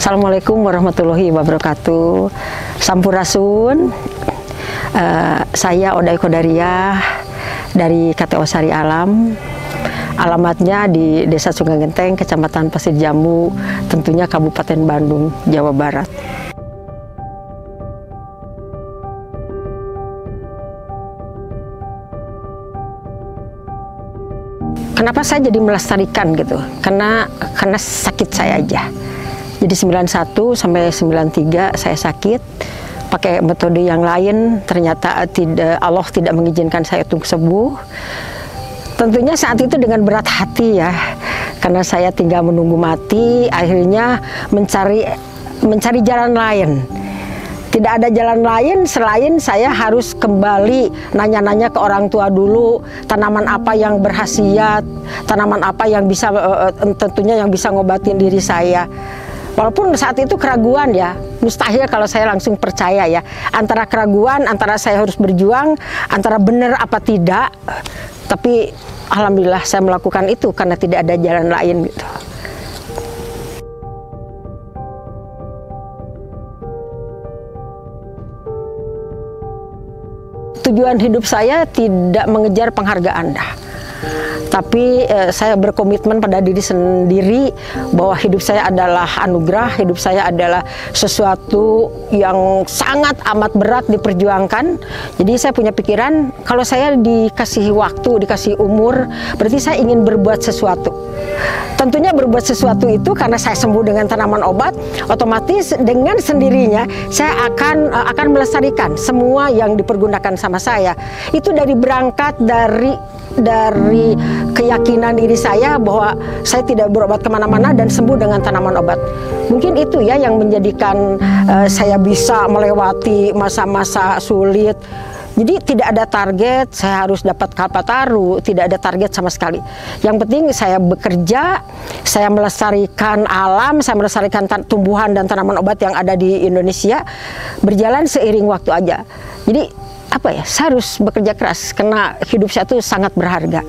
Assalamualaikum warahmatullahi wabarakatuh. Sampurasun. Saya Oda Eko Dariah dari KTO Sari Alam. Alamatnya di Desa Sungai Genteng, Kecamatan Pasir Jambu, tentunya Kabupaten Bandung, Jawa Barat. Kenapa saya jadi melestarikan gitu? Karena sakit saya aja. Jadi 91 sampai 93 saya sakit, pakai metode yang lain, ternyata Allah tidak mengizinkan saya untuk sembuh. Tentunya saat itu dengan berat hati ya, karena saya tinggal menunggu mati, akhirnya mencari jalan lain. Tidak ada jalan lain selain saya harus kembali nanya-nanya ke orang tua dulu, tanaman apa yang berkhasiat, tanaman apa yang bisa tentunya yang bisa ngobatin diri saya. Walaupun saat itu keraguan ya, mustahil kalau saya langsung percaya ya. Antara keraguan, antara saya harus berjuang, antara benar apa tidak. Tapi alhamdulillah saya melakukan itu karena tidak ada jalan lain gitu. Tujuan hidup saya tidak mengejar penghargaan dah. Tapi saya berkomitmen pada diri sendiri bahwa hidup saya adalah anugerah, hidup saya adalah sesuatu yang sangat amat berat diperjuangkan. Jadi saya punya pikiran, kalau saya dikasih waktu, dikasih umur, berarti saya ingin berbuat sesuatu. Tentunya berbuat sesuatu itu karena saya sembuh dengan tanaman obat, otomatis dengan sendirinya saya akan melestarikan semua yang dipergunakan sama saya. Itu dari berangkat dari keyakinan diri saya bahwa saya tidak berobat kemana-mana dan sembuh dengan tanaman obat. Mungkin itu ya yang menjadikan saya bisa melewati masa-masa sulit. Jadi tidak ada target, saya harus dapat Kalpataru, tidak ada target sama sekali. Yang penting saya bekerja, saya melestarikan alam, saya melestarikan tumbuhan dan tanaman obat yang ada di Indonesia, berjalan seiring waktu aja. Jadi apa ya, saya harus bekerja keras karena hidup saya itu sangat berharga.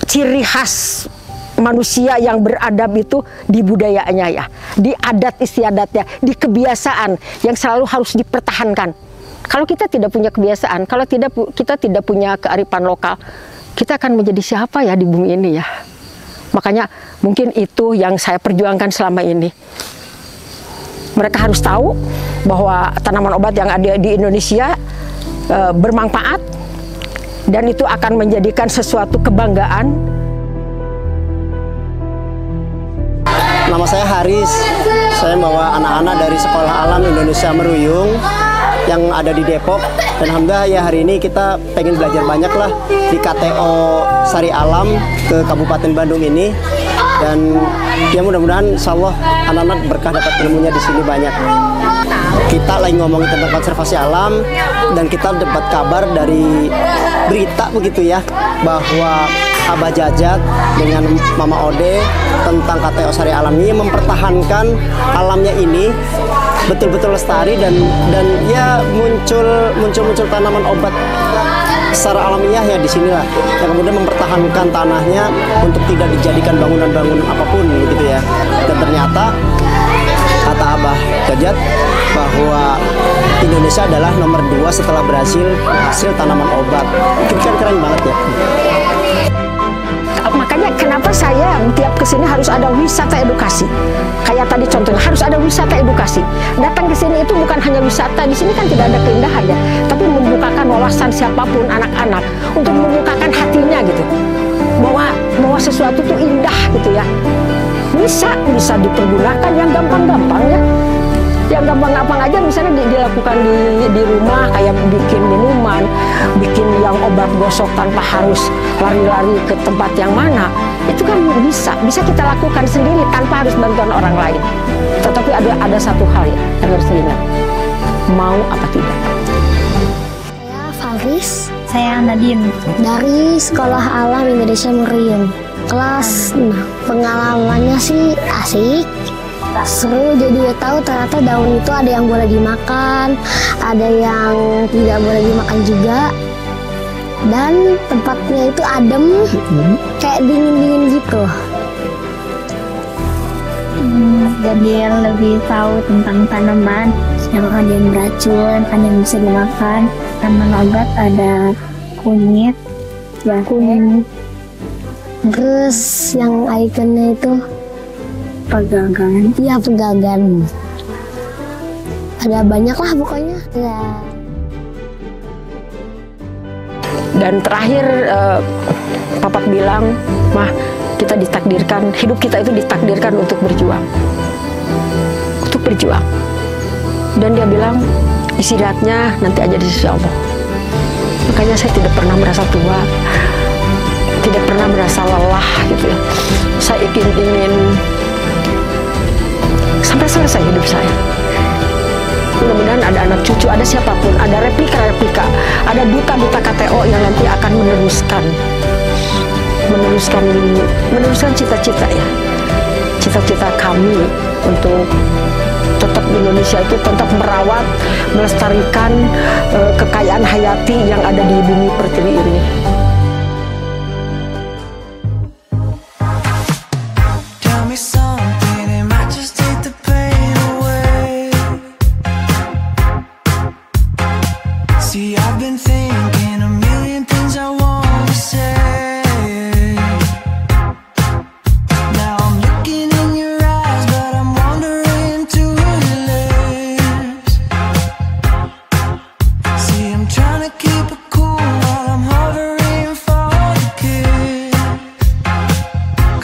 Ciri khas manusia yang beradab itu di budayanya ya, di adat istiadatnya, di kebiasaan yang selalu harus dipertahankan. Kalau kita tidak punya kebiasaan, kalau kita tidak punya kearifan lokal, kita akan menjadi siapa ya di bumi ini ya. Makanya mungkin itu yang saya perjuangkan selama ini. Mereka harus tahu bahwa tanaman obat yang ada di Indonesia bermanfaat dan itu akan menjadikan sesuatu kebanggaan. Nama saya Haris, saya bawa anak-anak dari Sekolah Alam Indonesia Meruyung yang ada di Depok, dan alhamdulillah ya hari ini kita pengen belajar banyak lah di KTO Sari Alam ke Kabupaten Bandung ini, dan ya mudah-mudahan insya Allah anak-anak berkah dapat ilmunya di sini banyak. Kita lagi ngomongin tentang konservasi alam dan kita dapat kabar dari berita begitu ya bahwa Abah Jajat dengan Mama Ode tentang KTO Sari Alam ini mempertahankan alamnya ini betul-betul lestari dan ya muncul tanaman obat secara alamiah ya di sinilah yang kemudian mempertahankan tanahnya untuk tidak dijadikan bangunan-bangunan apapun begitu ya. Dan ternyata kata Abah Jajat bahwa Indonesia adalah nomor 2 setelah Brasil hasil tanaman obat. Keren banget ya. Makanya kenapa saya tiap kesini harus ada wisata edukasi. Kayak tadi contohnya harus ada wisata edukasi. Datang ke sini itu bukan hanya wisata, di sini kan tidak ada keindahan ya, tapi membukakan wawasan siapapun anak-anak untuk membukakan hatinya gitu. Bahwa sesuatu itu indah gitu ya. Bisa dipergunakan yang gampang-gampang ya. Yang gampang-gampang aja misalnya dilakukan di rumah, kayak bikin minuman, bikin yang obat gosok tanpa harus lari-lari ke tempat yang mana. Itu kan bisa kita lakukan sendiri tanpa harus bantuan orang lain. Tetapi ada satu hal ya yang harus diingat, mau apa tidak. Saya Faris, saya Nadine dari Sekolah Alam Indonesia Meruyung kelas 6. Pengalamannya sih asik, seru, jadi tahu ternyata daun itu ada yang boleh dimakan, ada yang tidak boleh dimakan juga, dan tempatnya itu adem, kayak dingin-dingin gitu. Jadi yang lebih tahu tentang tanaman yang ada yang beracun, ada yang bisa dimakan. Tanaman obat ada kunyit, jahe. Terus yang ikonnya itu pegagan. Iya, pegagan. Ada banyak lah pokoknya. Ya. Dan terakhir Papak bilang, "Mah, kita ditakdirkan, hidup kita itu ditakdirkan untuk berjuang." Untuk berjuang. Dan dia bilang, istirahatnya nanti aja di sisi Allah. Makanya saya tidak pernah merasa tua, tidak pernah merasa lelah gitu ya. Saya ingin sampai selesai hidup saya. Mudah-mudahan ada anak cucu, ada siapapun, ada replika, ada duta KTO yang nanti akan meneruskan cita-cita ya. Cita-cita kami untuk tetap di Indonesia itu tetap merawat, melestarikan kekayaan hayati yang ada di bumi pertiwi ini.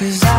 Cause